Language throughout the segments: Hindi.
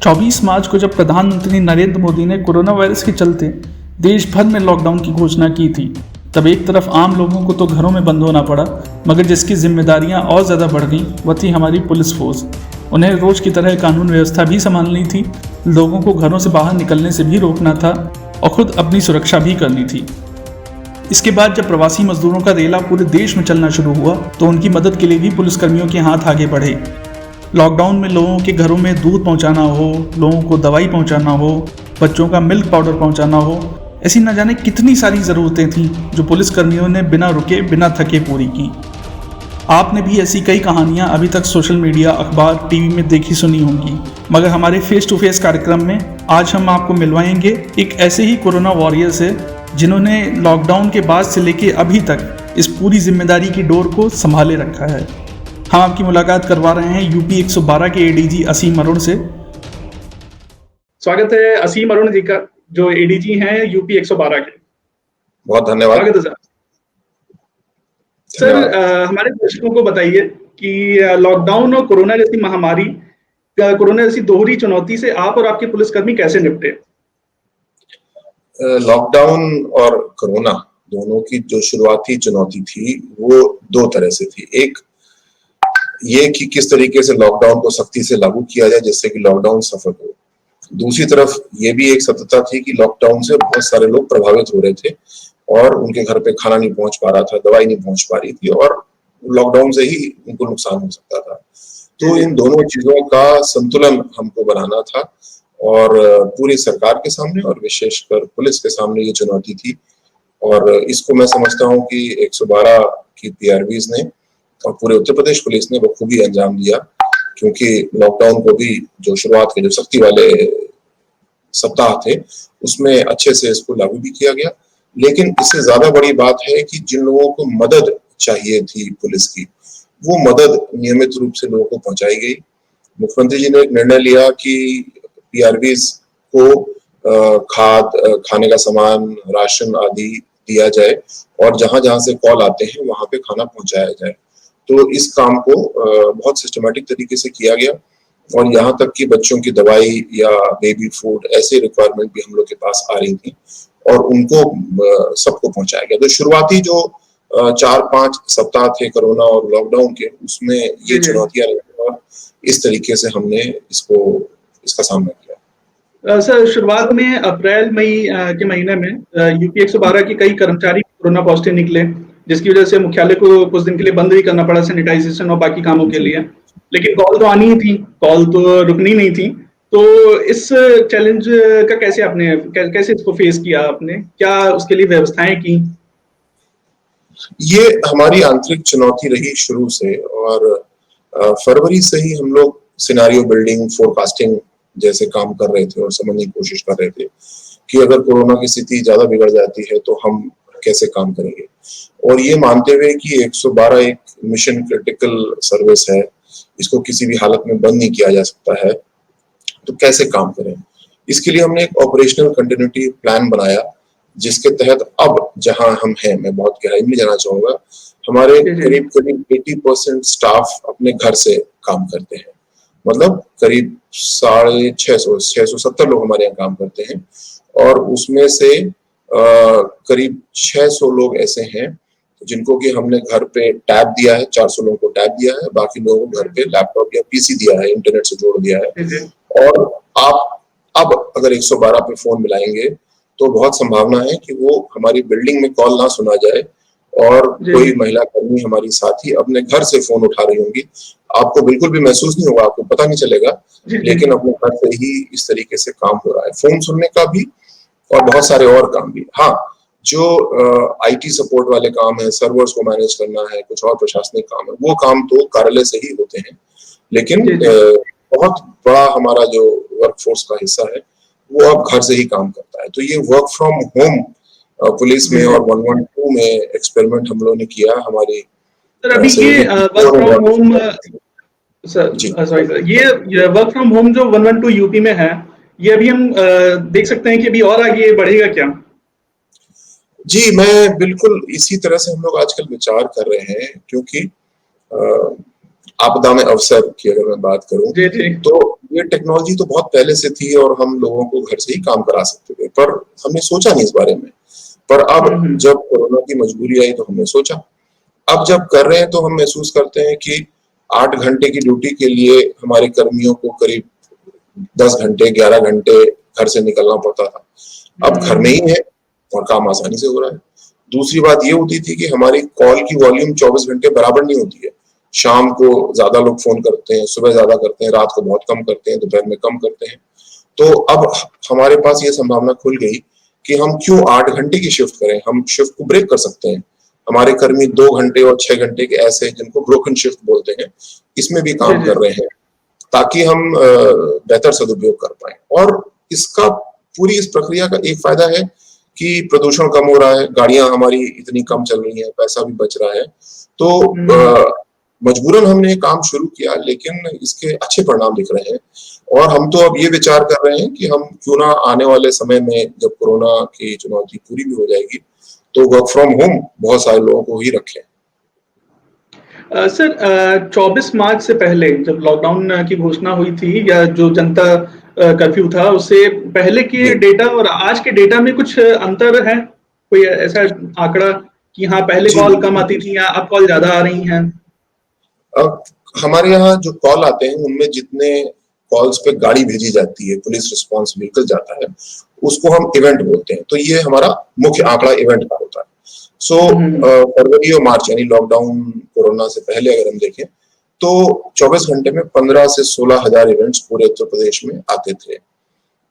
24 मार्च को जब प्रधानमंत्री नरेंद्र मोदी ने कोरोना वायरस के चलते देश भर में लॉकडाउन की घोषणा की थी, तब एक तरफ आम लोगों को तो घरों में बंद होना पड़ा, मगर जिसकी जिम्मेदारियां और ज़्यादा बढ़ गईं वह थी हमारी पुलिस फोर्स। उन्हें रोज की तरह कानून व्यवस्था भी संभालनी थी, लोगों को घरों से बाहर निकलने से भी रोकना था और खुद अपनी सुरक्षा भी करनी थी। इसके बाद जब प्रवासी मजदूरों का रेला पूरे देश में चलना शुरू हुआ तो उनकी मदद के लिए भी पुलिसकर्मियों के हाथ आगे बढ़े। लॉकडाउन में लोगों के घरों में दूध पहुंचाना हो, लोगों को दवाई पहुंचाना हो, बच्चों का मिल्क पाउडर पहुंचाना हो, ऐसी न जाने कितनी सारी ज़रूरतें थीं जो पुलिसकर्मियों ने बिना रुके बिना थके पूरी की। आपने भी ऐसी कई कहानियां अभी तक सोशल मीडिया, अखबार, टीवी में देखी सुनी होंगी, मगर हमारे फेस टू फेस कार्यक्रम में आज हम आपको मिलवाएंगे एक ऐसे ही कोरोना वॉरियर से जिन्होंने लॉकडाउन के बाद से लेके अभी तक इस पूरी जिम्मेदारी की डोर को संभाले रखा है। हम आपकी मुलाकात करवा रहे हैं यूपी 112 के एडीजी असीम अरुण से। स्वागत है असीम अरुण जी का, जो एडीजी हैं यूपी 112 के। बहुत धन्यवाद। स्वागत है सर। हमारे दर्शकों को बताइए कि लॉकडाउन और कोरोना जैसी महामारी, कोरोना जैसी दोहरी चुनौती से आप और आपके पुलिसकर्मी कैसे निपटे? लॉकडाउन और कोरोना दोनों की जो शुरुआती चुनौती थी वो दो तरह से थी। एक ये कि किस तरीके से लॉकडाउन को सख्ती से लागू किया जाए जिससे कि लॉकडाउन सफल हो। दूसरी तरफ ये भी एक सत्यता थी कि लॉकडाउन से बहुत सारे लोग प्रभावित हो रहे थे और उनके घर पे खाना नहीं पहुंच पा रहा था, दवाई नहीं पहुंच पा रही थी और लॉकडाउन से ही उनको नुकसान हो सकता था। तो इन दोनों चीजों का संतुलन हमको बनाना था और पूरी सरकार के सामने और विशेषकर पुलिस के सामने ये चुनौती थी। और इसको मैं समझता हूँ कि 112 की पीआरवीज ने और पूरे उत्तर प्रदेश पुलिस ने बखूबी अंजाम दिया, क्योंकि लॉकडाउन को भी जो शुरुआत के जो सख्ती वाले सप्ताह थे उसमें अच्छे से इसको लागू भी किया गया। लेकिन इससे ज्यादा बड़ी बात है कि जिन लोगों को मदद चाहिए थी पुलिस की, वो मदद नियमित रूप से लोगों को पहुंचाई गई। मुख्यमंत्री जी ने एक निर्णय लिया कि पीआरवीज को खाद, खाने का सामान, राशन आदि दिया जाए और जहां जहां से कॉल आते हैं वहां पे खाना पहुंचाया जाए। तो इस काम को बहुत सिस्टमैटिक तरीके से किया गया और यहाँ तक कि बच्चों की दवाई या बेबी फूड ऐसे रिक्वायरमेंट भी हम लोग के पास आ रही थी और उनको सबको पहुंचाया गया। तो शुरुआती जो 4-5 सप्ताह थे कोरोना और लॉकडाउन के, उसमें ये चुनौतियां रही और इस तरीके से हमने इसका सामना किया। सर, शुरुआत में अप्रैल मई के महीने में यूपी 112 के कई कर्मचारी कोरोना पॉजिटिव निकले, जिसकी वजह से मुख्यालय को कुछ दिन के लिए बंद भी करना पड़ा सैनिटाइजेशन और बाकी कामों के लिए। लेकिन कॉल तो आनी ही थी, कॉल तो रुकनी नहीं थी। तो इस चैलेंज का कैसे इसको फेस किया आपने? क्या उसके लिए व्यवस्थाएं की? ये हमारी आंतरिक चुनौती रही शुरू से और फरवरी से ही हम लोग सिनेरियो बिल्डिंग, फोरकास्टिंग जैसे काम कर रहे थे और समझने की कोशिश कर रहे थे कि अगर कोरोना की स्थिति ज्यादा बिगड़ जाती है तो हम कैसे काम करेंगे। और ये मानते हुए कि 112 एक मिशन क्रिटिकल सर्विस है, इसको किसी भी हालत में बंद नहीं किया जा सकता है, तो कैसे काम करें। इसके लिए हमने एक ऑपरेशनल कंटिन्यूटी प्लान बनाया, जिसके तहत अब जहां हम हैं, मैं बहुत गहराई में जाना चाहूंगा, हमारे करीब 80% स्टाफ अपने घर से काम करते हैं। मतलब करीब 670 लोग हमारे यहाँ काम करते हैं और उसमें से करीब 600 लोग ऐसे हैं जिनको कि हमने घर पे टैब दिया है, 400 लोगों को टैब दिया है, बाकी लोगों को घर पे लैपटॉप या पीसी दिया है, इंटरनेट से जोड़ दिया है। और आप अब अगर 112 पे फोन मिलाएंगे तो बहुत संभावना है कि वो हमारी बिल्डिंग में कॉल ना सुना जाए और कोई महिला कर्मी हमारी साथी अपने घर से फोन उठा रही होंगी। आपको बिल्कुल भी महसूस नहीं होगा, आपको पता नहीं चलेगा, लेकिन अपने घर से ही इस तरीके से काम हो रहा है, फोन सुनने का भी और बहुत सारे और काम भी। हाँ, जो आईटी सपोर्ट वाले काम है, सर्वर्स को मैनेज करना है, कुछ और प्रशासनिक काम है, वो काम तो कार्यालय से ही होते हैं। लेकिन बहुत बड़ा हमारा जो वर्कफोर्स का हिस्सा है वो अब घर से ही काम करता है। तो ये वर्क फ्रॉम होम पुलिस में और 112 में एक्सपेरिमेंट हम लोगों ने किया हमारी। सर, अभी ये वर्क फ्रॉम होम, ये वर्क फ्रॉम होम जो 112 यूपी में है, ये अभी हम देख सकते हैं कि अभी और आगे बढ़ेगा क्या? जी, मैं बिल्कुल इसी तरह से हम लोग आजकल विचार कर रहे हैं, क्योंकि आपदा में अवसर की अगर मैं बात करूं तो ये टेक्नोलॉजी तो बहुत पहले से थी और हम लोगों को घर से ही काम करा सकते थे, पर हमने सोचा नहीं इस बारे में। पर अब जब कोरोना की मजबूरी आई तो हमने सोचा। अब जब कर रहे हैं तो हम महसूस करते हैं कि 8 घंटे की ड्यूटी के लिए हमारे कर्मियों को करीब 10 घंटे 11 घंटे घर से निकलना पड़ता था। अब घर में ही है और काम आसानी से हो रहा है। दूसरी बात ये होती थी कि हमारी कॉल की वॉल्यूम 24 घंटे बराबर नहीं होती है। शाम को ज्यादा लोग फोन करते हैं, सुबह ज्यादा करते हैं, रात को बहुत कम करते हैं, दोपहर में कम करते हैं। तो अब हमारे पास ये संभावना खुल गई कि हम क्यों 8 घंटे की शिफ्ट करें, हम शिफ्ट को ब्रेक कर सकते हैं। हमारे कर्मी 2 घंटे और 6 घंटे के ऐसे जिनको ब्रोकन शिफ्ट बोलते हैं, इसमें भी काम कर रहे हैं ताकि हम बेहतर सदुपयोग कर पाए। और इसका पूरी इस प्रक्रिया का एक फायदा है कि प्रदूषण कम हो रहा है, गाड़ियां हमारी इतनी कम चल रही हैं, पैसा भी बच रहा है। तो मजबूरन हमने ये काम शुरू किया, लेकिन इसके अच्छे परिणाम दिख रहे हैं। और हम तो अब ये विचार कर रहे हैं कि हम क्यों ना आने वाले समय में जब कोरोना की चुनौती पूरी भी हो जाएगी तो वर्क फ्रॉम होम बहुत सारे लोगों को ही रखें। सर 24 मार्च से पहले जब लॉकडाउन की घोषणा हुई थी या जो जनता कर्फ्यू था, उससे पहले के डेटा और आज के डेटा में कुछ अंतर है? कोई ऐसा आंकड़ा कि हाँ पहले कॉल कम आती थी या अब कॉल ज्यादा आ रही हैं? अब हमारे यहाँ जो कॉल आते हैं उनमें जितने कॉल्स पे गाड़ी भेजी जाती है, पुलिस रिस्पांस व्हीकल जाता है, उसको हम इवेंट बोलते हैं। तो ये हमारा मुख्य आंकड़ा इवेंट का होता है। सो फरवरी और मार्च यानी लॉकडाउन कोरोना से पहले अगर हम देखें तो 24 घंटे में 15 से 16 हजार इवेंट्स पूरे उत्तर प्रदेश में आते थे।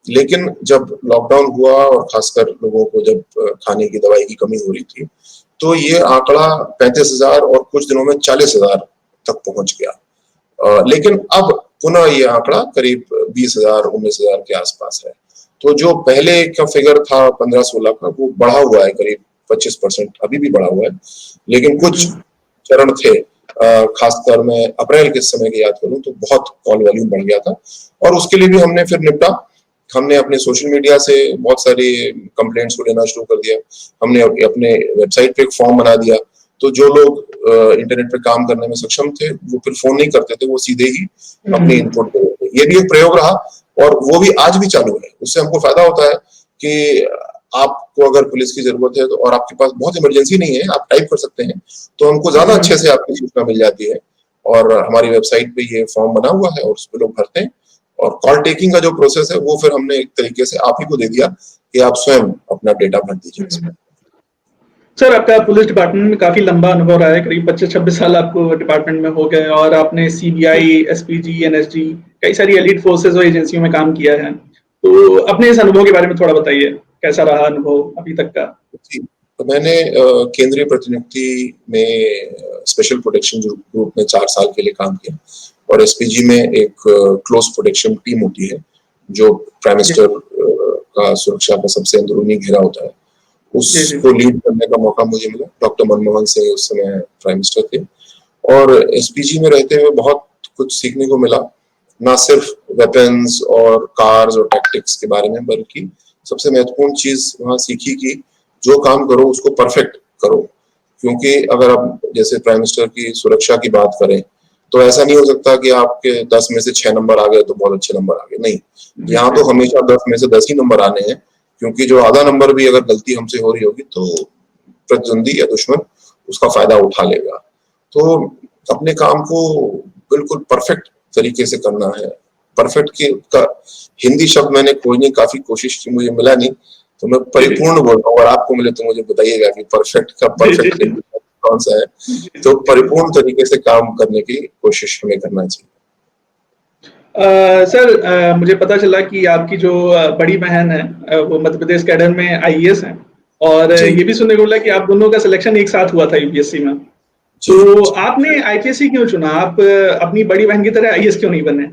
लेकिन जब लॉकडाउन हुआ और खासकर लोगों को जब खाने की दवाई की कमी हो रही थी तो ये आंकड़ा 35,000 और कुछ दिनों में 40,000 तक पहुंच गया। लेकिन अब पुनः ये आंकड़ा करीब 20,000 19,000 के आसपास है। तो जो पहले का फिगर था 15-16 का, वो बढ़ा हुआ है करीब 25%, अभी भी बढ़ा हुआ है। लेकिन कुछ चरण थे, खासकर मैं अप्रैल के समय की याद करूं तो बहुत कॉल वॉल्यूम बढ़ गया था और उसके लिए भी हमने फिर निपटा। हमने अपने सोशल मीडिया से बहुत सारी कंप्लेंट्स को लेना शुरू कर दिया। हमने अपने वेबसाइट पे एक फॉर्म बना दिया, तो जो लोग इंटरनेट पे काम करने में सक्षम थे वो फिर फोन नहीं करते थे, वो सीधे ही अपनी इनपुट दे देते। ये भी एक प्रयोग रहा और वो भी आज भी चालू है। उससे हमको फायदा होता है कि आपको अगर पुलिस की जरूरत है तो और आपके पास बहुत इमरजेंसी नहीं है, आप टाइप कर सकते हैं तो हमको ज्यादा अच्छे से आपकी सूचना मिल जाती है। और हमारी वेबसाइट पे ये फॉर्म बना हुआ है और उस पर लोग भरते हैं और कॉल टेकिंग का जो प्रोसेस है वो फिर हमने एक तरीके से आप ही को दे दिया कि आप स्वयं अपना डेटा भर दीजिए इसमें। सर आपका पुलिस डिपार्टमेंट में काफी लंबा अनुभव रहा है, करीब 25-26 साल आपको डिपार्टमेंट में हो गए और आपने सीबीआई, एसपीजी, एनएसजी, कई सारी एलीट फोर्सेज और एजेंसियों में काम किया है। तो अपने इस अनुभव के बारे में थोड़ा बताइए, कैसा रहा अनुभव अभी तक का? जी, तो मैंने केंद्रीय प्रतिनियुक्ति में स्पेशल प्रोटेक्शन ग्रुप में 4 साल के लिए काम किया और एसपीजी में एक क्लोज प्रोटेक्शन टीम होती है जो प्राइम मिनिस्टर का सुरक्षा का सबसे अंदरूनी घेरा होता है, उसको लीड करने का मौका मुझे मिला। डॉक्टर मनमोहन सिंह उस समय प्राइम मिनिस्टर थे और एसपीजी में रहते हुए बहुत कुछ सीखने को मिला, ना सिर्फ वेपन्स और कार्स और टैक्टिक्स के बारे में, बल्कि सबसे महत्वपूर्ण चीज वहां सीखी कि जो काम करो उसको परफेक्ट करो। क्योंकि अगर आप जैसे प्राइम मिनिस्टर की सुरक्षा की बात करें तो ऐसा नहीं हो सकता कि आपके 10 में से 6 नंबर आ गए तो बहुत अच्छे नंबर आ गए, नहीं, यहाँ तो हमेशा 10 में से 10 ही नंबर आने हैं। क्योंकि जो आधा नंबर भी अगर गलती हमसे हो रही होगी तो प्रतिद्वंदी या दुश्मन उसका फायदा उठा लेगा। तो अपने काम को बिल्कुल परफेक्ट तरीके से करना है। परफेक्ट का हिंदी शब्द मैंने खोजने की काफी कोशिश की, मुझे मिला नहीं, तो मैं परिपूर्ण बोल रहा हूँ। अगर आपको मिले तो मुझे बताइएगा कि परफेक्ट का परफेक्ट हिंदी कौन सा है। तो परिपूर्ण तरीके से काम करने की कोशिश हमें करना चाहिए। सर मुझे पता चला कि आपकी जो बड़ी बहन है वो मध्य प्रदेश कैडर में आईएएस है और ये भी सुनने को मिला कि आप दोनों का सिलेक्शन एक साथ हुआ था यूपीएससी में। तो आपने आईपीएससी क्यों चुना? आप अपनी बड़ी बहन की तरह आईएएस क्यों नहीं बने?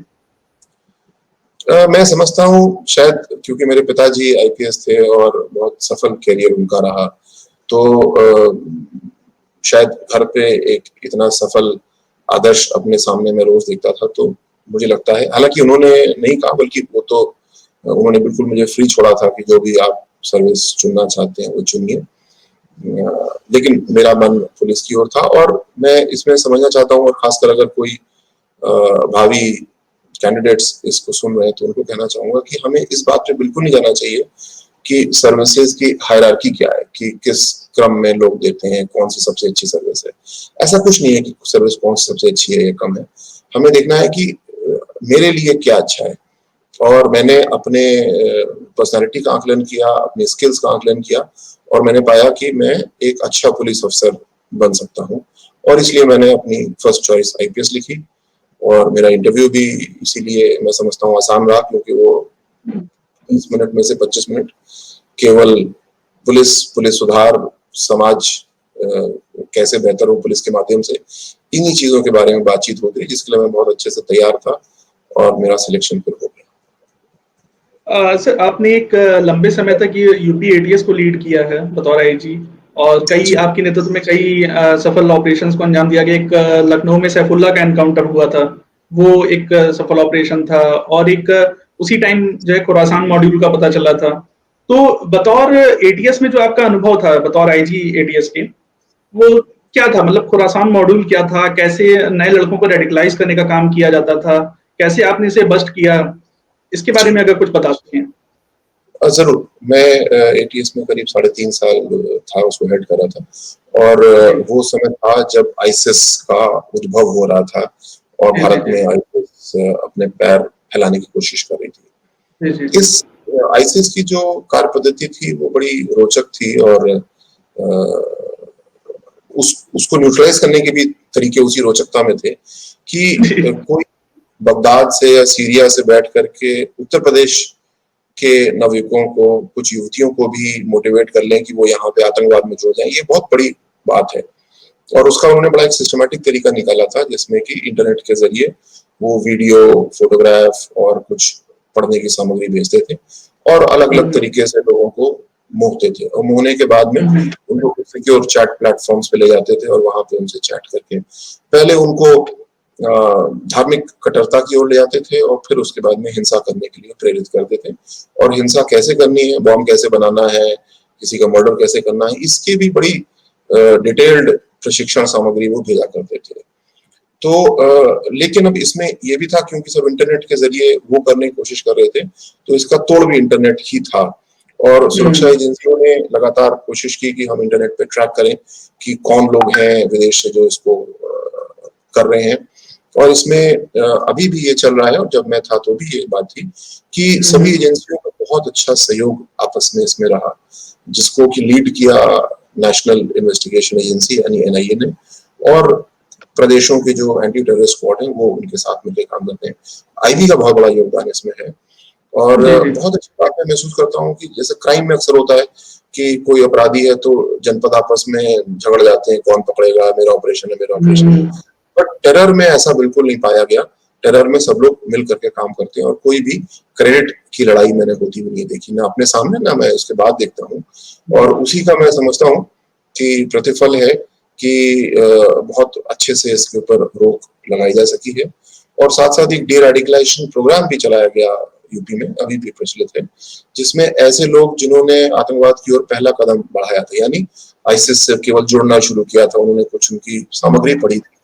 मैं समझता हूँ शायद क्योंकि मेरे पिताजी आईपीएस थे और बहुत सफल कैरियर उनका रहा, तो शायद घर पे एक इतना सफल आदर्श अपने सामने में रोज देखता था, तो मुझे लगता है, हालांकि उन्होंने नहीं कहा बल्कि वो तो उन्होंने बिल्कुल मुझे फ्री छोड़ा था कि जो भी आप सर्विस चुनना चाहते हैं वो चुनिए। लेकिन मेरा मन पुलिस की ओर था और मैं इसमें समझना चाहता हूँ, और खासकर अगर कोई भावी कैंडिडेट्स इसको सुन रहे हैं तो उनको कहना चाहूंगा कि हमें इस बात पे बिल्कुल नहीं जाना चाहिए कि सर्विसेज की हायरार्की क्या है, कि किस क्रम में लोग देते हैं, कौन सी सबसे अच्छी सर्विस है। ऐसा कुछ नहीं है कि सर्विस कौन सी सबसे अच्छी है या कम है। हमें देखना है कि मेरे लिए क्या अच्छा है। और मैंने अपने पर्सनालिटी का आकलन किया, अपने स्किल्स का आकलन किया और मैंने पाया कि मैं एक अच्छा पुलिस अफसर बन सकता हूँ। और इसलिए मैंने अपनी फर्स्ट चॉइस आईपीएस लिखी और मेरा इंटरव्यू भी इसीलिए मैं समझता हूँ आसान रहा, क्योंकि वो 30 मिनट में से 25 मिनट केवल पुलिस सुधार, समाज कैसे बेहतर हो पुलिस के माध्यम से, इन्हीं चीजों के बारे में बातचीत होती है, जिसके लिए मैं बहुत अच्छे से तैयार था और मेरा सिलेक्शन फिर हो गया। सर, आपने एक लंबे समय तक ये यूपी एटीएस को लीड किया है बतौर आईजी और कई आपके नेतृत्व में कई सफल ऑपरेशंस को अंजाम दिया गया। एक लखनऊ में सैफुल्ला का एनकाउंटर हुआ था, वो एक सफल ऑपरेशन था और एक उसी टाइम जो है खुरासान मॉड्यूल का पता चला था। तो बतौर एटीएस में जो आपका अनुभव था बतौर आईजी एटीएस के, वो क्या था? मतलब खुरासान मॉड्यूल क्या था? कैसे नए लड़कों को रेडिकलाइज करने का काम किया जाता था? कैसे आपने इसे बस्ट किया? इसके बारे में अगर कुछ बता सकें। जरूर। मैं एटीएस में करीब 3.5 साल था, उसको हेड कर रहा था और वो समय था जब आईसिस का उद्भव हो रहा था और भारत में आईसिस अपने पैर फैलाने की कोशिश कर रही थी। इस आईसिस की जो कार्य पद्धति थी वो बड़ी रोचक थी और उसको न्यूट्रलाइज करने के भी तरीके उसी रोचकता में थे कि कोई बगदाद से या सीरिया से बैठ करके उत्तर प्रदेश के नवयुवकों को, कुछ युवतियों को भी मोटिवेट कर लें कि वो यहाँ पे आतंकवाद में जुड़ जाएं, ये बहुत बड़ी बात है। और उसका उन्होंने बड़ा एक सिस्टमैटिक तरीका निकाला था, जिसमें कि इंटरनेट के जरिए वो वीडियो, फोटोग्राफ और कुछ पढ़ने की सामग्री भेजते थे और अलग अलग तरीके से लोगों को मोहते थे और मोहने के बाद में उनको सिक्योर चैट प्लेटफॉर्म्स पे ले जाते थे और वहां पे उनसे चैट करके पहले उनको धार्मिक कट्टरता की ओर ले जाते थे और फिर उसके बाद में हिंसा करने के लिए प्रेरित करते थे। और हिंसा कैसे करनी है, बॉम्ब कैसे बनाना है, किसी का मर्डर कैसे करना है, इसकी भी बड़ी डिटेल्ड प्रशिक्षण सामग्री वो भेजा करते थे। तो लेकिन अब इसमें ये भी था, क्योंकि सब इंटरनेट के जरिए वो करने की कोशिश कर रहे थे, तो इसका तोड़ भी इंटरनेट ही था। और सुरक्षा एजेंसियों ने लगातार कोशिश की कि हम इंटरनेट पे ट्रैक करें कि कौन लोग हैं विदेश से जो इसको कर रहे हैं। और इसमें अभी भी ये चल रहा है और जब मैं था तो भी ये बात थी कि सभी एजेंसियों का बहुत अच्छा सहयोग आपस में इसमें रहा, जिसको कि लीड किया नेशनल इन्वेस्टिगेशन एजेंसी यानी एनआईए ने, और प्रदेशों के जो एंटी टेररिस्ट स्क्वाड हैं वो उनके साथ मिलकर काम करते हैं। आईबी का बहुत बड़ा योगदान इसमें है। और बहुत अच्छी बात मैं महसूस करता हूँ कि जैसे क्राइम में अक्सर होता है कि कोई अपराधी है तो जनपद आपस में झगड़ जाते हैं, कौन पकड़ेगा, मेरा ऑपरेशन है, मेरा ऑपरेशन है। बट टेरर में ऐसा बिल्कुल नहीं पाया गया। टेरर में सब लोग मिल करके काम करते हैं और कोई भी क्रेडिट की लड़ाई मैंने होती हुई नहीं देखी, ना अपने सामने ना मैं उसके बाद देखता हूँ। और उसी का मैं समझता हूँ कि प्रतिफल है कि बहुत अच्छे से इसके ऊपर रोक लगाई जा सकी है। और साथ साथ एक डी रेडिकलाइजेशन प्रोग्राम भी चलाया गया यूपी में, अभी भी प्रचलित है, जिसमें ऐसे लोग जिन्होंने आतंकवाद की ओर पहला कदम बढ़ाया था, यानी आईसिस से केवल जुड़ना शुरू किया था, उन्होंने कुछ उनकी सामग्री पढ़ी थी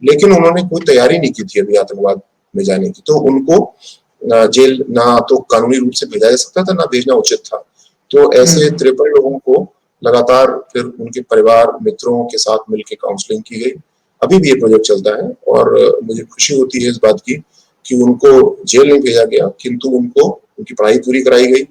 लेकिन उन्होंने कोई तैयारी नहीं की थी अभी आतंकवाद में जाने की, तो उनको जेल ना तो कानूनी रूप से भेजा जा सकता था, ना भेजना उचित था। तो ऐसे 53 लोगों को लगातार फिर उनके परिवार मित्रों के साथ मिलकर काउंसलिंग की गई। अभी भी ये प्रोजेक्ट चलता है और मुझे खुशी होती है इस बात की कि उनको जेल नहीं भेजा गया, किंतु उनको उनकी पढ़ाई पूरी कराई गई,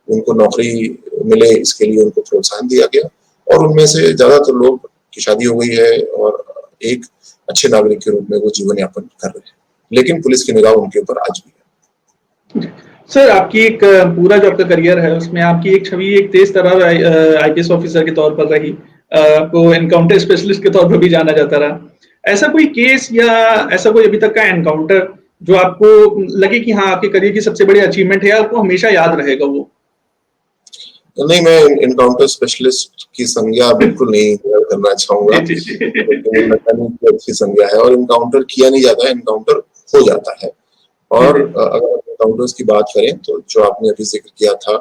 उनको नौकरी मिले इसके लिए उनको प्रोत्साहन दिया गया और उनमें से ज्यादातर लोग की शादी हो गई है और एक अच्छे नागरिक के रूप में वो जीवन यापन कर रहे हैं। लेकिन पुलिस की निगाह उनके ऊपर आज भी है। सर, आपकी एक पूरा जो आपका करियर है उसमें आपकी एक छवि एक तेज तर्रार आईपीएस ऑफिसर के तौर पर रही। आपको एनकाउंटर स्पेशलिस्ट के तौर पर भी जाना जाता रहा। ऐसा कोई केस या ऐसा कोई अभी तक का एनकाउंटर जो आपको लगे कि हाँ आपके करियर की सबसे बड़ी अचीवमेंट है, आपको हमेशा याद रहेगा वो? नहीं, मैं एनकाउंटर स्पेशलिस्ट की संज्ञा बिल्कुल नहीं करना चाहूंगा। अच्छी संज्ञा है और एनकाउंटर किया नहीं जाता है, एनकाउंटर हो जाता है। और अगर एनकाउंटर्स की बात करें तो जो आपने अभी जिक्र किया था,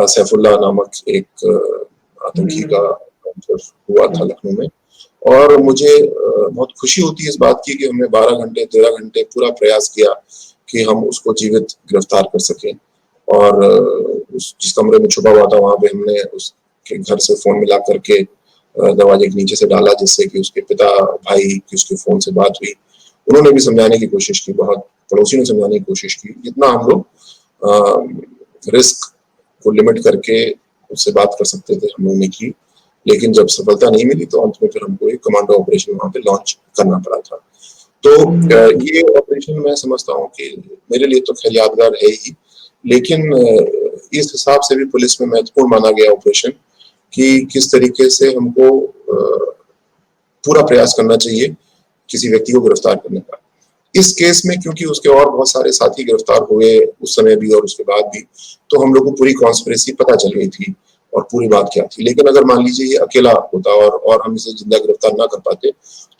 सैफुल्ला नामक एक आतंकी का एनकाउंटर हुआ था लखनऊ में, और मुझे बहुत खुशी होती है इस बात की कि हमने 12 घंटे 13 घंटे पूरा प्रयास किया कि हम उसको जीवित गिरफ्तार कर सकें। और जिस कमरे में छुपा हुआ था वहां पे हमने उसके घर से फोन मिला करके दरवाजे के नीचे से डाला, जिससे कि उसके पिता भाई की उसके फोन से बात हुई। उन्होंने भी समझाने की कोशिश की, बहुत पड़ोसी ने समझाने की कोशिश की, जितना हम लोग रिस्क को लिमिट करके उससे बात कर सकते थे हम लोगों ने की। लेकिन जब सफलता नहीं मिली तो अंत में फिर हमको एक कमांडो ऑपरेशन वहां पे लॉन्च करना पड़ा था। तो ये ऑपरेशन मैं समझता हूँ कि मेरे लिए तो खैर यादगार है ही, लेकिन इस हिसाब से भी पुलिस में महत्वपूर्ण माना गया ऑपरेशन कि किस तरीके से हमको पूरा प्रयास करना चाहिए किसी व्यक्ति को गिरफ्तार करने का। इस केस में क्योंकि उसके और बहुत सारे साथी गिरफ्तार हुए उस समय भी और उसके बाद भी, तो हम लोग को पूरी कॉन्स्पिरेसी पता चल गई थी और पूरी बात क्या थी। लेकिन अगर मान लीजिए ये अकेला होता और हम इसे जिंदा गिरफ्तार ना कर पाते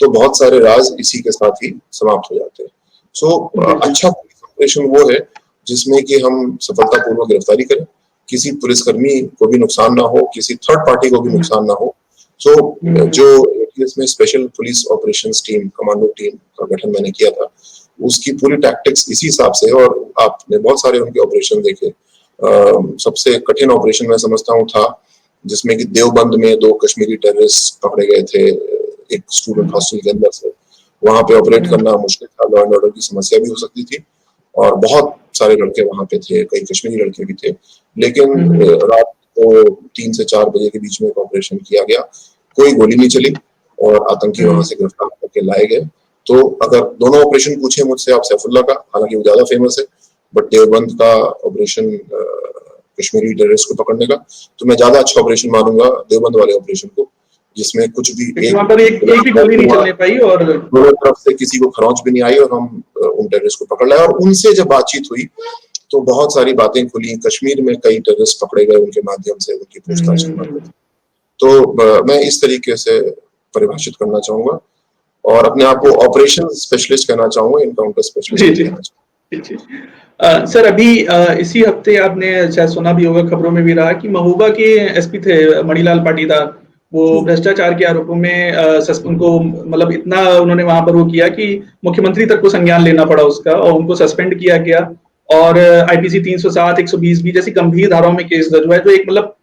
तो बहुत सारे राज इसी के साथ ही समाप्त हो जाते। सो अच्छा ऑपरेशन वो है जिसमें कि हम सफलतापूर्वक गिरफ्तारी करें, किसी पुलिसकर्मी को भी नुकसान ना हो, किसी थर्ड पार्टी को भी नुकसान ना हो। सो जो इसमें special police operations team, commando team का गठन मैंने किया था, उसकी पूरी टैक्टिक्स इसी हिसाब से है। और आपने बहुत सारे उनके ऑपरेशन देखे। सबसे कठिन ऑपरेशन मैं समझता हूँ था जिसमें कि देवबंद में 2 कश्मीरी टेररिस्ट पकड़े गए थे एक स्टूडेंट हॉस्टल के अंदर से। वहां पे ऑपरेट करना मुश्किल था, लॉ एंड ऑर्डर की समस्या भी हो सकती थी और बहुत सारे लड़के वहां पे थे, कई कश्मीरी लड़के भी थे। लेकिन रात को 3 से 4 बजे के बीच में ऑपरेशन किया गया, कोई गोली नहीं चली और आतंकी वहां से गिरफ्तार करके लाए गए। तो अगर दोनों ऑपरेशन पूछे मुझसे आप सैफुल्ला का, हालांकि वो ज्यादा फेमस है, बट देवबंद का ऑपरेशन कश्मीरी टेररिस्ट को पकड़ने का, तो मैं ज्यादा अच्छा ऑपरेशन मानूंगा देवबंद वाले ऑपरेशन को, जिसमें कुछ भी एक भी गोली नहीं चलने पाई और दोनों तरफ से किसी को खरोंच भी नहीं आई और हम उन टेररिस्ट को पकड़ लाए। और उनसे जब बातचीत हुई तो बहुत सारी बातें खुली। कश्मीर में कई टेररिस्ट पकड़े गए उनके माध्यम से, उनकी पूछताछ के माध्यम से। तो मैं इस तरीके से परिभाषित करना चाहूंगा और अपने आप को ऑपरेशन स्पेशलिस्ट कहना चाहूंगा, एनकाउंटर स्पेशलिस्ट कहना चाहूंगा। सर अभी इसी हफ्ते आपने शायद सुना भी होगा, खबरों में भी रहा कि महोबा के एसपी थे मणिलाल पाटीदार, वो भ्रष्टाचार के आरोपों में उनको मतलब इतना उन्होंने वहां पर वो किया कि मुख्यमंत्री तक को संज्ञान लेना पड़ा उसका और उनको सस्पेंड किया गया। और आईपीसी 307, 120 भी जैसी गंभीर धाराओं में केस दर्ज हुआ है। तो एक मतलब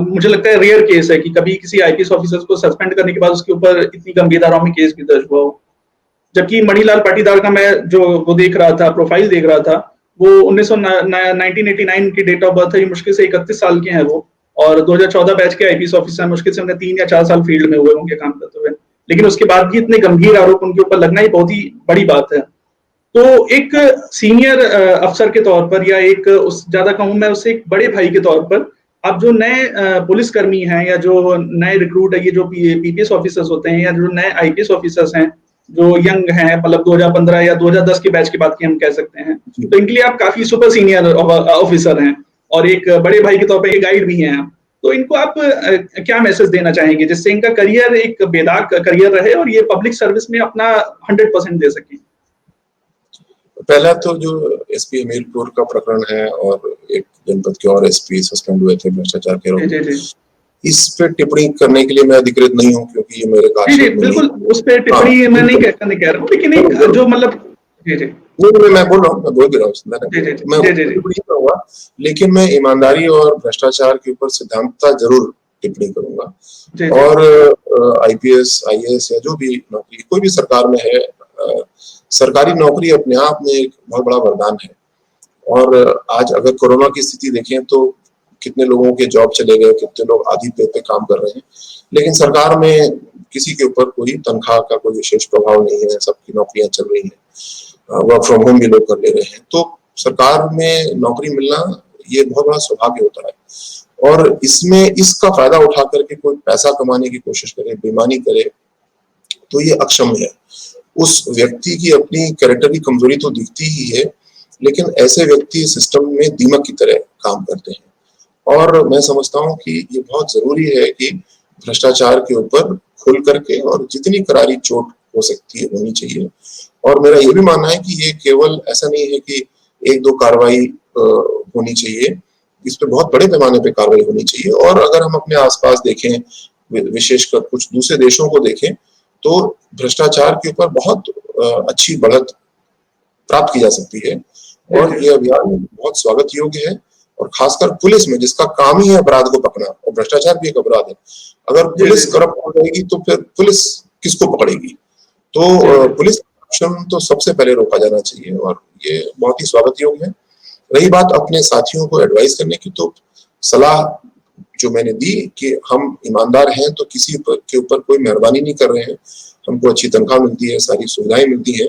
मुझे लगता है रेयर केस है कि कभी किसी आईपीएस ऑफिसर को सस्पेंड करने के बाद उसके ऊपर इतनी गंभीर धाराओं में केस भी दर्ज हुआ हो। जबकि मणिलाल पाटीदार का मैं जो वो देख रहा था, प्रोफाइल देख रहा था, वो 1989 की डेट ऑफ बर्थ है, मुश्किल से 31 साल के हैं वो, और 2014 बैच के आईपीएस ऑफिसर, मुश्किल से उन्हें 3 या 4 साल फील्ड में हुए होंगे काम करते हुए। लेकिन उसके बाद भी इतने गंभीर आरोप उनके ऊपर लगना ही बहुत ही बड़ी बात है। तो एक सीनियर अफसर के तौर पर या एक उस ज्यादा कहूं मैं उससे एक बड़े भाई के तौर पर, आप जो नए पुलिसकर्मी हैं या जो नए रिक्रूट है, ये जो पीपीएस ऑफिसर्स होते हैं या जो नए आईपीएस ऑफिसर्स हैं जो यंग हैं, मतलब 2015 या 2010 के बैच की बात की हम कह सकते हैं, तो इनके लिए आप काफी सुपर सीनियर ऑफिसर हैं और एक बड़े भाई के तौर पर एक गाइड भी हैं। तो इनको आप क्या मैसेज देना चाहेंगे जिससे इनका करियर एक बेदाग करियर रहे और ये पब्लिक सर्विस में अपना 100% दे सकें? पहला तो जो एसपी हमीरपुर का प्रकरण है और एक जनपद के और एसपी सस्पेंड हुए थे भ्रष्टाचार के आरोप, इस पे टिप्पणी करने के लिए मैं अधिकृत नहीं हूँ क्योंकि ये मेरे कार्य में बिल्कुल उस पे टिप्पणी मैं नहीं कह रहा हूँ, लेकिन एक जो मतलब मैं बोल रहा हूँ, मैं बोल भी रहा हूँ, मैं टिप्पणी करूंगा, लेकिन मैं ईमानदारी और भ्रष्टाचार के ऊपर सिद्धांतता जरूर टिप्पणी करूंगा। और आईपीएस, आईएएस या जो भी नौकरी कोई भी सरकार में है, सरकारी नौकरी अपने आप में एक बहुत बड़ा वरदान है। और आज अगर कोरोना की स्थिति देखें तो कितने लोगों के जॉब चले गए, कितने लोग आधी पे काम कर रहे हैं, लेकिन सरकार में किसी के ऊपर कोई तनख्वाह का कोई विशेष प्रभाव नहीं है, सबकी नौकरियां चल रही हैं, वर्क फ्रॉम होम भी लोग कर ले रहे हैं। तो सरकार में नौकरी मिलना ये बहुत बड़ा सौभाग्य होता है और इसमें इसका फायदा उठा करके कोई पैसा कमाने की कोशिश करे, बेईमानी करे, तो ये अक्षम है। उस व्यक्ति की अपनी कैरेक्टर की कमजोरी तो दिखती ही है, लेकिन ऐसे व्यक्ति सिस्टम में दीमक की तरह काम करते हैं। और मैं समझता हूँ कि ये बहुत जरूरी है कि भ्रष्टाचार के ऊपर खुल करके और जितनी करारी चोट हो सकती है होनी चाहिए। और मेरा ये भी मानना है कि ये केवल ऐसा नहीं है कि 1-2 कार्रवाई होनी चाहिए, इस पे बहुत बड़े पैमाने पे कार्रवाई होनी चाहिए। और अगर हम अपने आसपास देखें, विशेषकर कुछ दूसरे देशों को देखें, तो भ्रष्टाचार के ऊपर बहुत अच्छी बढ़त प्राप्त की जा सकती है। और ये अभियान बहुत स्वागत योग्य है। और खासकर पुलिस में, जिसका काम ही है अपराध को पकड़ना, और भ्रष्टाचार भी एक अपराध है। अगर पुलिस करप्ट हो जाएगी तो फिर पुलिस किसको पकड़ेगी? तो पुलिस करप्शन तो सबसे पहले रोका जाना चाहिए, और ये बहुत ही स्वागत योग्य है। रही बात अपने साथियों को एडवाइस करने की, तो सलाह जो मैंने दी कि हम ईमानदार हैं तो किसी के ऊपर कोई मेहरबानी नहीं कर रहे हैं, हमको अच्छी तनख्वाह मिलती है, सारी सुविधाएं मिलती है,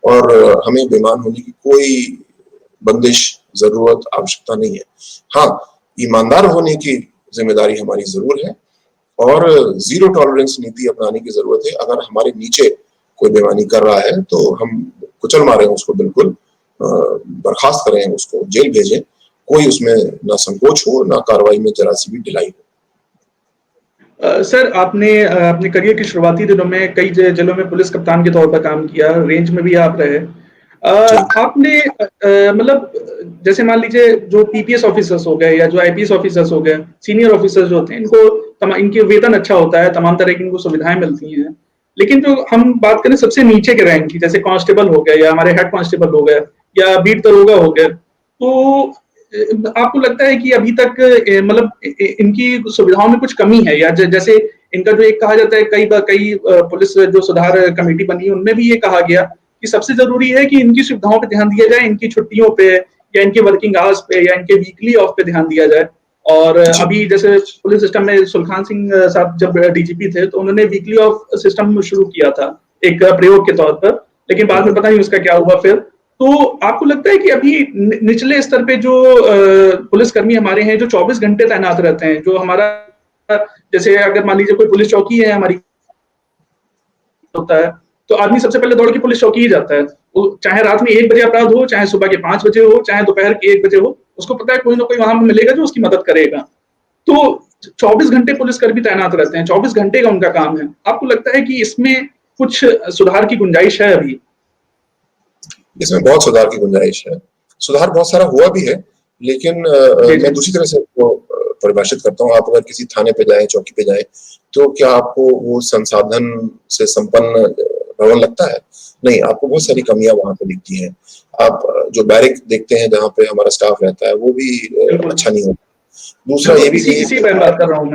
और हमें बेईमान होने की कोई बंदिश, जरूरत, आवश्यकता नहीं है। हाँ, ईमानदार होने की जिम्मेदारी हमारी जरूर है, और जीरो टॉलरेंस नीति अपनाने की जरूरत है। अगर हमारे नीचे कोई बेईमानी कर रहा है तो हम कुचल मारें उसको, बिल्कुल बर्खास्त करें, उसको जेल भेजें। कोई उसमें ना संकोच हो, ना कार्रवाई में जरा सी भी ढिलाई हो। सर, आपने अपने करियर के शुरुआती दिनों में कई जिलों में पुलिस कप्तान के तौर पर काम किया, रेंज में भी आप रहे। आपने मतलब जैसे मान लीजिए जो पीपीएस ऑफिसर्स हो गए या जो आईपीएस ऑफिसर्स हो गए, सीनियर ऑफिसर्स जो होते हैं, इनको इनके वेतन अच्छा होता है, तमाम तरह की इनको सुविधाएं मिलती हैं। लेकिन जो हम बात करें सबसे नीचे के रैंक की, जैसे कांस्टेबल हो गए या हमारे हेड कांस्टेबल हो गए या बीट दरोगा हो गए, तो आपको लगता है कि अभी तक मतलब इनकी सुविधाओं में कुछ कमी है, या जैसे इनका जो एक कहा जाता है, कई पुलिस जो सुधार कमेटी बनी उनमें भी ये कहा गया कि सबसे जरूरी है कि इनकी सुविधाओं पे ध्यान दिया जाए, इनकी छुट्टियों पे या इनके वर्किंग आवर्स पे या इनके वीकली ऑफ पे ध्यान दिया जाए। और अभी जैसे पुलिस सिस्टम में सुलखान सिंह साहब जब डीजीपी थे तो उन्होंने वीकली ऑफ सिस्टम शुरू किया था एक प्रयोग के तौर पर, लेकिन बाद में पता नहीं उसका क्या हुआ फिर। तो आपको लगता है कि अभी निचले स्तर पे जो पुलिसकर्मी हमारे हैं, जो 24 घंटे तैनात रहते हैं, जो हमारा जैसे अगर मान लीजिए कोई पुलिस चौकी है हमारी होता है, तो आदमी सबसे पहले दौड़ के पुलिस चौकी ही जाता है, चाहे रात में 1 बजे अपराध हो, चाहे सुबह के 5 बजे हो, चाहे दोपहर के 1 बजे हो, उसको पता है कोई ना कोई वहां मिलेगा जो उसकी मदद करेगा। तो 24 घंटे पुलिसकर्मी तैनात रहते हैं, 24 घंटे का उनका काम है। आपको लगता है कि इसमें कुछ सुधार की गुंजाइश है अभी? इसमें बहुत सुधार की गुंजाइश है, सुधार बहुत सारा हुआ भी है, लेकिन मैं दूसरी तरह से परिभाषित करता हूँ। आप अगर किसी थाने पे जाएं, चौकी पे जाएं, तो क्या आपको वो संसाधन से संपन्न भवन लगता है? नहीं, आपको बहुत सारी कमियां वहां पे दिखती हैं। आप जो बैरिक देखते हैं जहाँ पे हमारा स्टाफ रहता है, वो भी अच्छा नहीं होता। दूसरा ये भी इसी पर बात कर रहा हूँ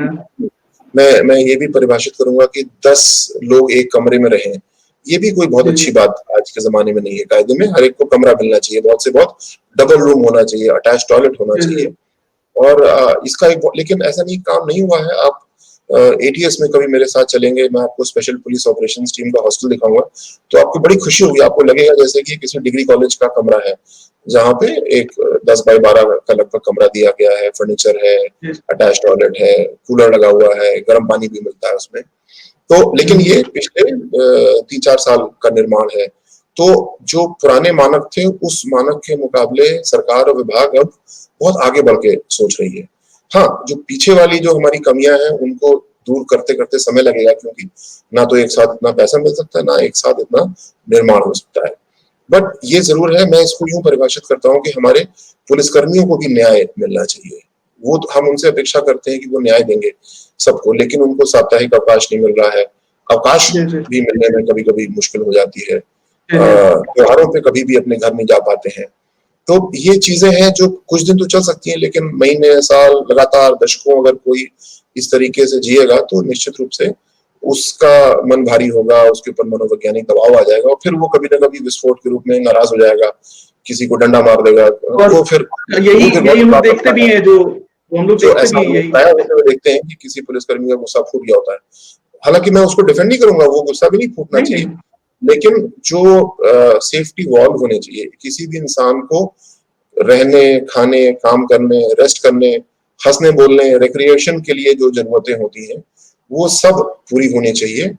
मैं ये भी परिभाषित करूंगा कि 10 लोग एक कमरे में रहें, ये भी कोई बहुत अच्छी बात आज के जमाने में नहीं है। कायदे में हर एक को कमरा मिलना चाहिए, बहुत से बहुत डबल रूम होना चाहिए, अटैच टॉयलेट होना चाहिए। और इसका एक, लेकिन ऐसा नहीं, काम नहीं हुआ है। आप एटीएस में कभी मेरे साथ चलेंगे, मैं आपको स्पेशल पुलिस ऑपरेशंस टीम का हॉस्टल दिखाऊंगा, तो आपको बड़ी खुशी होगी। आपको लगेगा जैसे कि किसी डिग्री कॉलेज का कमरा है, जहाँ पे एक 10 बाई 12 का लगभग कमरा दिया गया है, फर्नीचर है, अटैच टॉयलेट है, कूलर लगा हुआ है, गर्म पानी भी मिलता है उसमें। तो लेकिन ये पिछले 3-4 साल का निर्माण है। तो जो पुराने मानक थे, उस मानक के मुकाबले सरकार और विभाग अब बहुत आगे बढ़ के सोच रही है। हाँ, जो पीछे वाली जो हमारी कमियां हैं, उनको दूर करते करते समय लगेगा, क्योंकि ना तो एक साथ इतना पैसा मिल सकता है, ना एक साथ इतना निर्माण हो सकता है। बट ये जरूर है, मैं इसको यूं परिभाषित करता हूँ कि हमारे पुलिसकर्मियों को भी न्याय मिलना चाहिए। वो हम उनसे अपेक्षा करते हैं कि वो न्याय देंगे सबको, लेकिन उनको साप्ताहिक अवकाश नहीं मिल रहा है। अवकाश भी मिलने में कभी कभी मुश्किल हो जाती है, त्योहारों पे कभी भी अपने घर नहीं जा पाते हैं। तो ये चीजें हैं जो कुछ दिन तो चल सकती हैं, लेकिन महीने, साल, लगातार, दशकों अगर कोई इस तरीके से जिएगा तो निश्चित रूप से उसका मन भारी होगा, उसके ऊपर मनोवैज्ञानिक दबाव आ जाएगा, और फिर वो कभी ना कभी विस्फोट के रूप में नाराज हो जाएगा, किसी को डंडा मार देगा। तो फिर यही हम लोग देखते भी हैं, जो हम लोग देखते हैं कि किसी पुलिसकर्मी का गुस्सा फूट गया होता है। हालांकि मैं उसको डिफेंड नहीं करूंगा, वो गुस्सा भी नहीं फूटना चाहिए, लेकिन जो सेफ्टी वॉल्व होने चाहिए किसी भी इंसान को रहने, खाने, काम करने, रेस्ट करने, हंसने बोलने, रिक्रिएशन के लिए जो जरूरतें होती हैं, वो सब पूरी होनी चाहिए।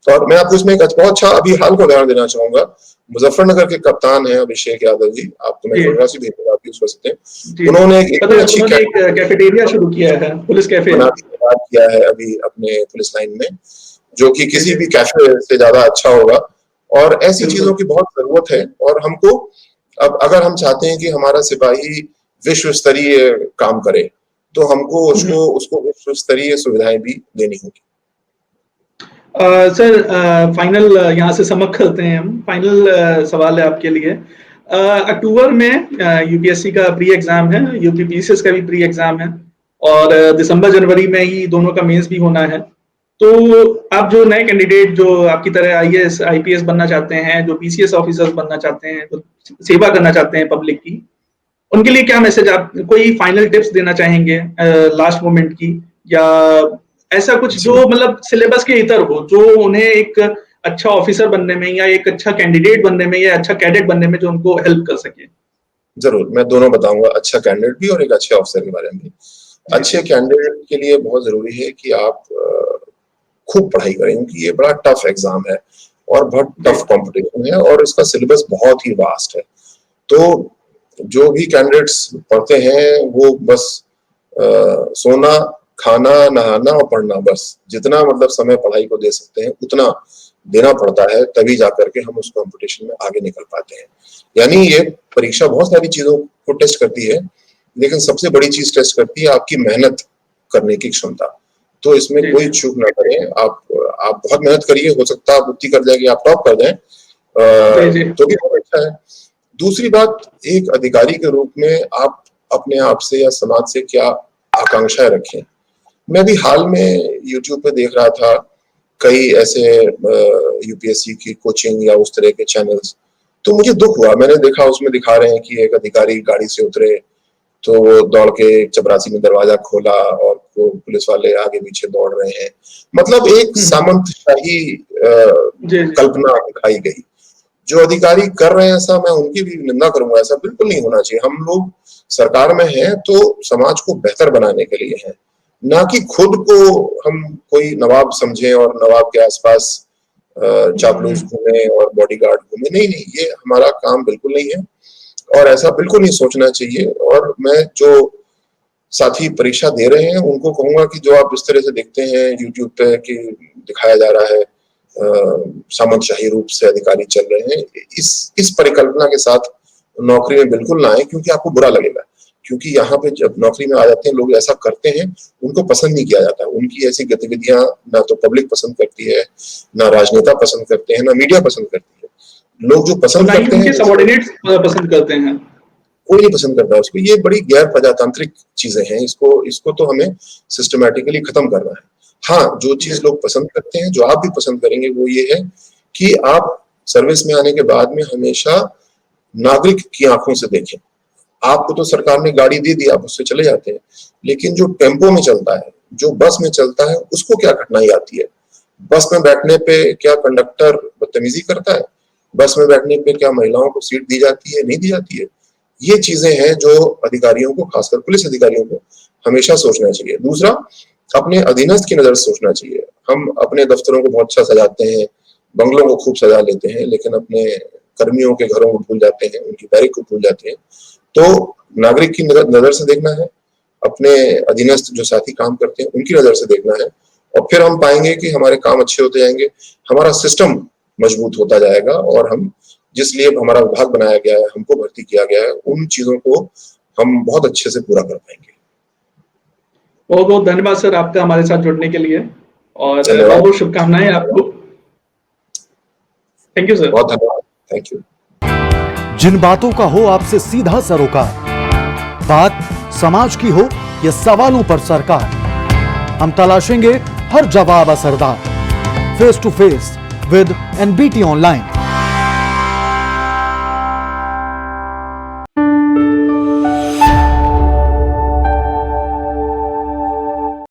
और मैं आपको इसमें एक बहुत अच्छा अभी हाल का उदाहरण देना चाहूंगा। मुजफ्फरनगर के कप्तान हैं अभिषेक यादव जी, आपको मैं फोटोग्राफी भेजूंगा, आप यूज कर सकते हैं। उन्होंने एक अच्छी कैफेटेरिया शुरू किया है, पुलिस कैफे किया है अभी अपने पुलिस लाइन में, जो कि किसी भी कैफे से ज्यादा अच्छा होगा। और ऐसी चीजों की बहुत जरूरत है, और हमको अब अगर हम चाहते हैं कि हमारा सिपाही विश्व स्तरीय काम करे, तो हमको उसको विश्व स्तरीय सुविधाएं भी देनी होगी। सर, फाइनल यहाँ से समझ करते हैं हम। फाइनल सवाल है आपके लिए। अक्टूबर में यूपीएससी का प्री एग्जाम है, यूपी पीसीएस का भी प्री एग्जाम है और दिसंबर जनवरी में ही दोनों का मेंस भी होना है। तो आप जो नए कैंडिडेट जो आपकी तरह आईएएस आईपीएस बनना चाहते हैं, जो पीसीएस ऑफिसर्स बनना चाहते हैं, जो सेवा करना चाहते हैं पब्लिक की, उनके लिए क्या मैसेज, आप कोई फाइनल टिप्स देना चाहेंगे लास्ट मोमेंट की, या ऐसा कुछ जो मतलब सिलेबस के इतर हो, जो उन्हें एक अच्छा ऑफिसर बनने में या एक अच्छा कैंडिडेट बनने में या अच्छा कैडेट बनने में जो उनको हेल्प कर सके? जरूर, मैं दोनों बताऊंगा, अच्छा कैंडिडेट भी और एक अच्छे ऑफिसर के बारे में भी। अच्छे कैंडिडेट के लिए बहुत जरूरी है कि आप खूब पढ़ाई करें, क्योंकि ये बड़ा टफ एग्जाम है और बहुत टफ कंपटीशन है और इसका सिलेबस बहुत ही वास्ट है। तो जो भी कैंडिडेट्स पढ़ते हैं वो बस सोना, खाना, नहाना और पढ़ना, बस जितना मतलब समय पढ़ाई को दे सकते हैं उतना देना पड़ता है, तभी जाकर के हम उस कंपटीशन में आगे निकल पाते हैं। यानी ये परीक्षा बहुत सारी चीजों को टेस्ट करती है, लेकिन सबसे बड़ी चीज टेस्ट करती है आपकी मेहनत करने की क्षमता। तो इसमें कोई चूक ना करें, आप बहुत मेहनत करिए, हो सकता है आप उतनी कर जाए कि आप टॉप कर जाएं, तो भी बहुत अच्छा है। दूसरी बात, एक अधिकारी के रूप में आप अपने आप से या समाज से क्या आकांक्षाएं रखें। मैं भी हाल में YouTube पे देख रहा था कई ऐसे यूपीएससी की कोचिंग या उस तरह के चैनल्स, तो मुझे दुख हुआ। मैंने देखा उसमें दिखा रहे हैं कि एक अधिकारी गाड़ी से उतरे तो वो दौड़ के चपरासी में दरवाजा खोला और वो पुलिस वाले आगे पीछे दौड़ रहे हैं। मतलब एक सामंतशाही कल्पना दिखाई गई। जो अधिकारी कर रहे हैं ऐसा, मैं उनकी भी निंदा करूंगा, ऐसा बिल्कुल नहीं होना चाहिए। हम लोग सरकार में हैं तो समाज को बेहतर बनाने के लिए हैं, ना कि खुद को हम कोई नवाब समझें और नवाब के आसपास चापलूस घूमे और बॉडीगार्ड घूमे। नहीं, ये हमारा काम बिल्कुल नहीं है और ऐसा बिल्कुल नहीं सोचना चाहिए। और मैं जो साथी परीक्षा दे रहे हैं उनको कहूंगा कि जो आप इस तरह से देखते हैं यूट्यूब पे कि दिखाया जा रहा है सामंतशाही रूप से अधिकारी चल रहे हैं, इस परिकल्पना के साथ नौकरी में बिल्कुल ना आए, क्योंकि आपको बुरा लगेगा। क्योंकि यहाँ पे जब नौकरी में आ जाते हैं लोग ऐसा करते हैं, उनको पसंद नहीं किया जाता। उनकी ऐसी गतिविधियां ना तो पब्लिक पसंद करती है, ना राजनेता पसंद करते हैं, ना मीडिया पसंद करती है। लोग जो पसंद करते हैं, सबऑर्डिनेट्स पसंद करते हैं, कोई नहीं पसंद करता उसको। ये बड़ी गैर प्रजातांत्रिक चीजें हैं, इसको तो हमें सिस्टमैटिकली खत्म करना है। हाँ, जो चीज लोग पसंद करते हैं, जो आप भी पसंद करेंगे, वो ये है कि आप सर्विस में आने के बाद में हमेशा नागरिक की आंखों से देखें। आपको तो सरकार ने गाड़ी दे दी, आप उससे चले जाते हैं, लेकिन जो टेम्पो में चलता है, जो बस में चलता है, उसको क्या कठिनाई आती है। बस में बैठने पे क्या कंडक्टर बदतमीजी करता है? बस में बैठने पे क्या महिलाओं को सीट दी जाती है, नहीं दी जाती है? ये चीजें हैं जो अधिकारियों को, खासकर पुलिस अधिकारियों को हमेशा सोचना चाहिए। दूसरा, अपने अधीनस्थ की नजर से सोचना चाहिए। हम अपने दफ्तरों को बहुत अच्छा सजाते हैं, बंगलों को खूब सजा लेते हैं, लेकिन अपने कर्मियों के घरों को भूल जाते हैं, उनकी बैरिक को भूल जाते हैं। तो नागरिक की नजर से देखना है, अपने अधीनस्थ जो साथी काम करते हैं उनकी नजर से देखना है, और फिर हम पाएंगे कि हमारे काम अच्छे होते जाएंगे, हमारा सिस्टम मजबूत होता जाएगा और हम जिस लिए हमारा विभाग बनाया गया है, हमको भर्ती किया गया है, उन चीजों को हम बहुत अच्छे से पूरा कर पाएंगे। बहुत बहुत धन्यवाद सर आपका हमारे साथ जुड़ने के लिए, और बहुत बहुत शुभकामनाएं आपको। Thank you sir. बहुत धन्यवाद, थैंक यू। जिन बातों का हो आपसे सीधा सरोकार, बात समाज की हो या सवालों पर सरकार, हम तलाशेंगे हर जवाब असरदार। Face to face with NBT online.